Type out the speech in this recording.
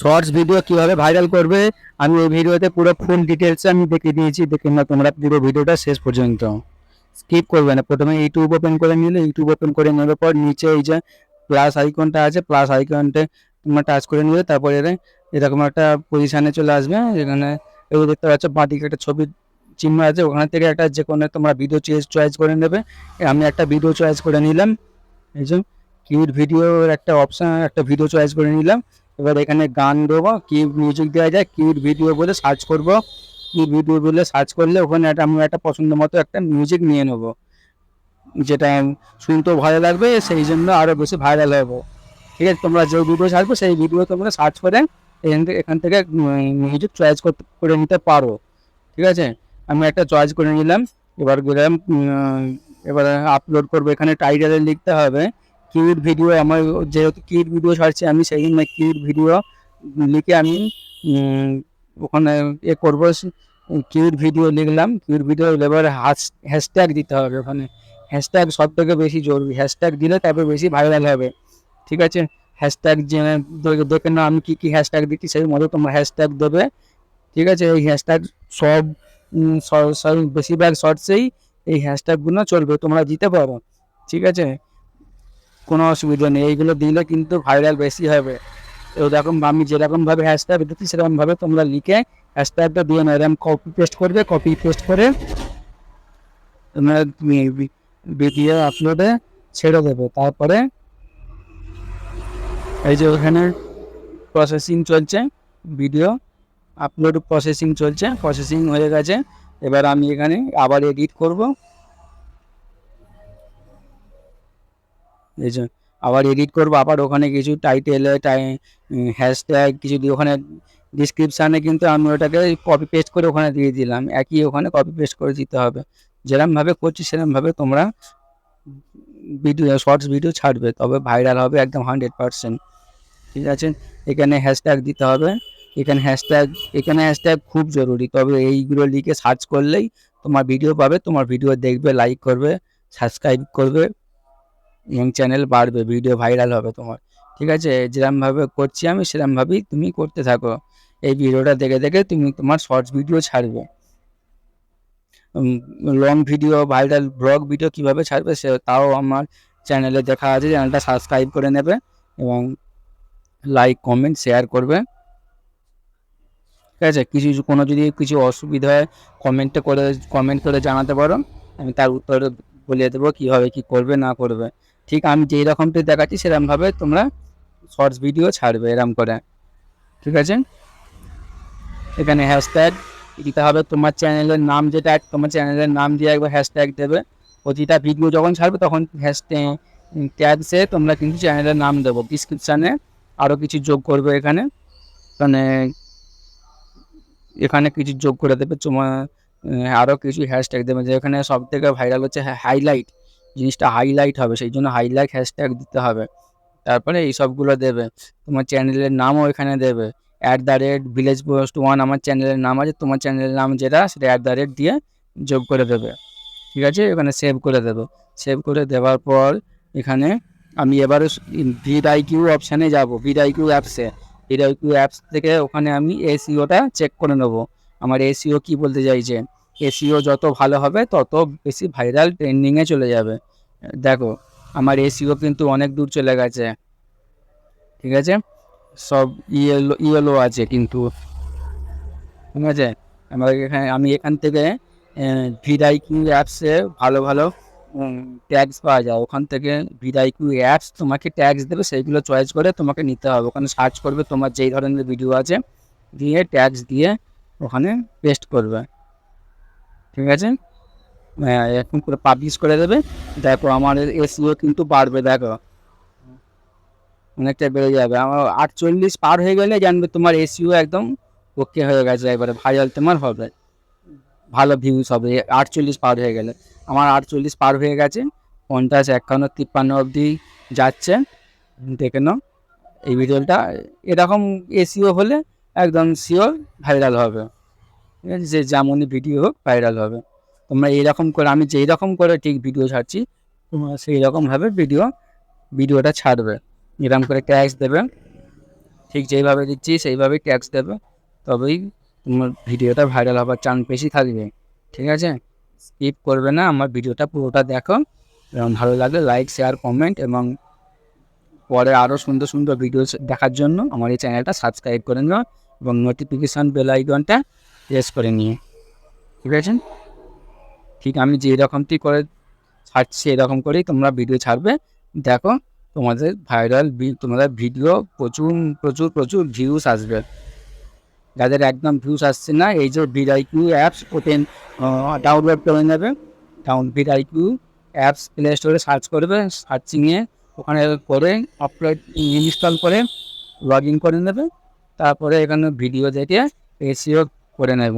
Shorts video কিভাবে viral করবে আমি এই ভিডিওতে পুরো ফুল ডিটেলস আমি দেখিয়ে দিয়েছি। দেখে না তোমরা পুরো ভিডিওটা শেষ পর্যন্ত স্কিপ করবে না। প্রথমে ইউটিউব ওপেন করে নিলে, ইউটিউব ওপেন করে নেওয়ার পর নিচে এই যে প্লাস আইকনটা আছে, প্লাস আইকনটা তোমরা টাচ করে নিলে তারপরে এরকম একটা পজিশানে চলে আসবে। এখানে এই দেখতে পাচ্ছ বাঁদিকে একটা ছবির চিহ্ন আছে, ওখান থেকে একটা যে কোনো তোমরা ভিডিও চয়েস করে নেবে। আমি একটা ভিডিও চয়েস করে নিলাম, এই যে কিউট ভিডিওর একটা অপশান, একটা ভিডিও চয়েস করে নিলাম। এবার এখানে গান দেবো, কি মিউজিক দেওয়া যায়, কিউট ভিডিও বলে সার্চ করব। কিউট ভিডিও বলে সার্চ করলে ওখানে আমি একটা পছন্দ মতো একটা মিউজিক নিয়ে নেবো, যেটা শুনতেও ভালো লাগবে, সেই জন্য আরও বেশি ভাইরাল হবে। ঠিক আছে, তোমরা যে ভিডিও ছাড়বে সেই ভিডিও তোমরা সার্চ করে এখান থেকে মিউজিক চয়েস করে নিতে পারো। ঠিক আছে, আমি একটা চয়েস করে নিলাম। এবার গেলাম, এবার আপলোড করবো। এখানে টাইটেলে লিখতে হবে কিউট ভিডিও। আমার যেহেতু কিউট ভিডিও ছাড়ছি আমি, সেই জন্য কিউট ভিডিও লিখে আমি ওখানে করবো। কিউট ভিডিও লিখলাম, কিউট ভিডিও। এবার হ্যাশট্যাগ দিতে হবে ওখানে। হ্যাশট্যাগ সব থেকে বেশি জরুরি, হ্যাশট্যাগ দিলে তারপরে বেশি ভাইরাল হবে। ঠিক আছে, হ্যাশট্যাগ জেনে দেখে না আমি কী হ্যাশট্যাগ দিচ্ছি, সেই মতো তোমার হ্যাশট্যাগ দেবে। ঠিক আছে, এই হ্যাশট্যাগ সব বেশিরভাগ শর্টসেই এই হ্যাশট্যাগুলো চলবে, তোমরা দিতে পারো। ঠিক আছে, কোনো অসুবিধা নেই, এইগুলো দিলে কিন্তু ভাইরাল বেশি হবে। এরকম আমি যেরকমভাবে হ্যাশট্যাগ দিচ্ছি সেরকমভাবে তোমরা লিখে হ্যাশট্যাগটা দিয়ে না, এরকম কপি পেস্ট করবে। কপি পেস্ট করে তোমরা ভিডিও আপলোডে ছেড়ে দেবে। তারপরে এই যে ওখানে প্রসেসিং চলছে, ভিডিও আপলোড প্রসেসিং চলছে, প্রসেসিং হয়ে গেছে। এবার আমি এখানে আবার এডিট করব। এই যে আবার এডিট করবো, আবার ওখানে কিছু টাইটেল হ্যাশট্যাগ কিছু দিয়ে ওখানে ডিসক্রিপশানে কিন্তু আমি ওটাকে কপি পেস্ট করে ওখানে দিয়ে দিলাম। একই ওখানে কপি পেস্ট করে দিতে হবে। যেরকমভাবে করছি সেরকমভাবে তোমরা ভিডিও শর্টস ভিডিও ছাড়বে, তবে ভাইরাল হবে একদম 100%। ঠিক আছে, এখানে হ্যাশট্যাগ দিতে হবে। এখানে হ্যাশট্যাগ খুব জরুরি, তবে এইগুলো লিখে সার্চ করলেই তোমার ভিডিও পাবে, তোমার ভিডিও দেখবে, লাইক করবে, সাবস্ক্রাইব করবে এবং চ্যানেল বাড়বে, ভিডিও ভাইরাল হবে তোমার। ঠিক আছে, যেরকমভাবে করছি আমি সেরকমভাবেই তুমি করতে থাকো। এই ভিডিওটা দেখে দেখে তুমি তোমার শর্টস ভিডিও ছাড়বে। Long video, viral blog video কীভাবে ছাড়বে সে তাও আমার চ্যানেলে দেখা আছে। চ্যানেলটা সাবস্ক্রাইব করে নেবে এবং লাইক কমেন্ট শেয়ার করবে। ঠিক আছে, কোনো যদি কিছু অসুবিধা হয় কমেন্ট করে জানাতে পারো, আমি তার উত্তর বলে দেবো কীভাবে কী করবে না করবে। ঠিক আমি যেই রকমটি দেখাচ্ছি সেরকমভাবে তোমরা শর্টস ভিডিও ছাড়বে এরকম করে। ঠিক আছে, এখানে হ্যাশট্যাগ দিতে হবে, তোমার চ্যানেলের নাম যেটা, তোমার চ্যানেলের নাম দিয়ে একবার হ্যাশট্যাগ দেবে। প্রতিটা ভিডিও যখন ছাড়বে তখন ট্যাগসে তোমরা কিন্তু চ্যানেলের নাম দেবো। ডিসক্রিপশানে আরও কিছু যোগ করবে, এখানে কিছু যোগ করে দেবে তোমার, আরও কিছু হ্যাশট্যাগ দেবে। যেখানে সব থেকে ভাইরাল হচ্ছে হাইলাইট, জিনিসটা হাইলাইট হবে, সেই জন্য হাইলাইট হ্যাশট্যাগ দিতে হবে। তারপরে এই সবগুলো দেবে, তোমার চ্যানেলের নামও এখানে দেবে। @villagepostone আমার চ্যানেলের নাম আছে, তোমার চ্যানেলের নাম যেটা সেটা @ দিয়ে যোগ করে দেবে। ঠিক আছে, এখানে সেভ করে দেবো। সেভ করে দেওয়ার পর এখানে আমি এবারে vidIQ অপশানে যাব, vidIQ অ্যাপসে। vidIQ অ্যাপস থেকে ওখানে আমি এসইওটা চেক করে নেবো, আমার এসইও কী বলতে চাইছে। এসইও যত ভালো হবে তত বেশি ভাইরাল ট্রেন্ডিংয়ে চলে যাবে। দেখো আমার এসইও কিন্তু অনেক দূর চলে গেছে। ঠিক আছে, সব ইয়েলো আছে কিন্তু। ঠিক আছে, আমি এখান থেকে vidIQ অ্যাপসে ভালো ভালো ট্যাগস পাওয়া যায়। ওখান থেকে vidIQ অ্যাপস তোমাকে ট্যাগস দেবে, সেইগুলো চয়েস করে তোমাকে নিতে হবে। ওখানে সার্চ করবে তোমার যেই ধরনের ভিডিও আছে, দিয়ে ট্যাগস দিয়ে ওখানে পেস্ট করবে। ঠিক আছে, এখন করে পাবলিশ করে দেবে। দেখো আমার এসইও কিন্তু বাড়বে, দেখো অনেকটা বেড়ে যাবে। আমার 48 পার হয়ে গেলে জানবে তোমার এসইও একদম ওকে হয়ে গেছে, এবারে ভাইরাল তোমার হবে, ভালো ভিউজ হবে। 48 পার হয়ে গেলে, আমার 48 পার হয়ে গেছে, 50, 51, 53 অবধি যাচ্ছে। দেখে নাও এই ভিডিওটা। এরকম এসইও হলে একদম শিওর ভাইরাল হবে। ঠিক আছে, যে যেমনই ভিডিও হোক ভাইরাল হবে। তোমরা এইরকম করে, আমি যেই রকম করে ঠিক ভিডিও ছাড়ছি তোমরা সেই রকমভাবে ভিডিওটা ছাড়বে। এরকম করে ট্যাগস দেবে, ঠিক যেইভাবে দিচ্ছি সেইভাবেই ট্যাক্স দেবে, তবেই তোমার ভিডিওটা ভাইরাল হবার চান্স বেশি থাকবে। ঠিক আছে, স্কিপ করবে না, আমার ভিডিওটা পুরোটা দেখো এবং ভালো লাগলে লাইক, শেয়ার, কমেন্ট এবং পরে আরও সুন্দর সুন্দর ভিডিও দেখার জন্য আমার এই চ্যানেলটা সাবস্ক্রাইব করে নিও এবং নোটিফিকেশান বেল আইকনটা প্রেস করে নিও। ঠিক আছে, ঠিক আমি যেরকমটি করে ছাড়ছি এরকম করেই তোমরা ভিডিও ছাড়বে, দেখো তোমাদের ভাইরাল তোমাদের ভিডিও প্রচুর প্রচুর প্রচুর ভিউস আসবে। যাদের একদম ভিউস আসছে না, এই যে ভিআইকিউ অ্যাপস ওপেন ডাউনলোড করে নেবে। ভিআইকিউ অ্যাপস প্লে স্টোরে সার্চ করবে, সার্চিংয়ে ওখানে করে আপলোড ইনস্টল করে লগ ইন করে নেবে, তারপরে এখানে ভিডিও দেখে এসিও করে নেব।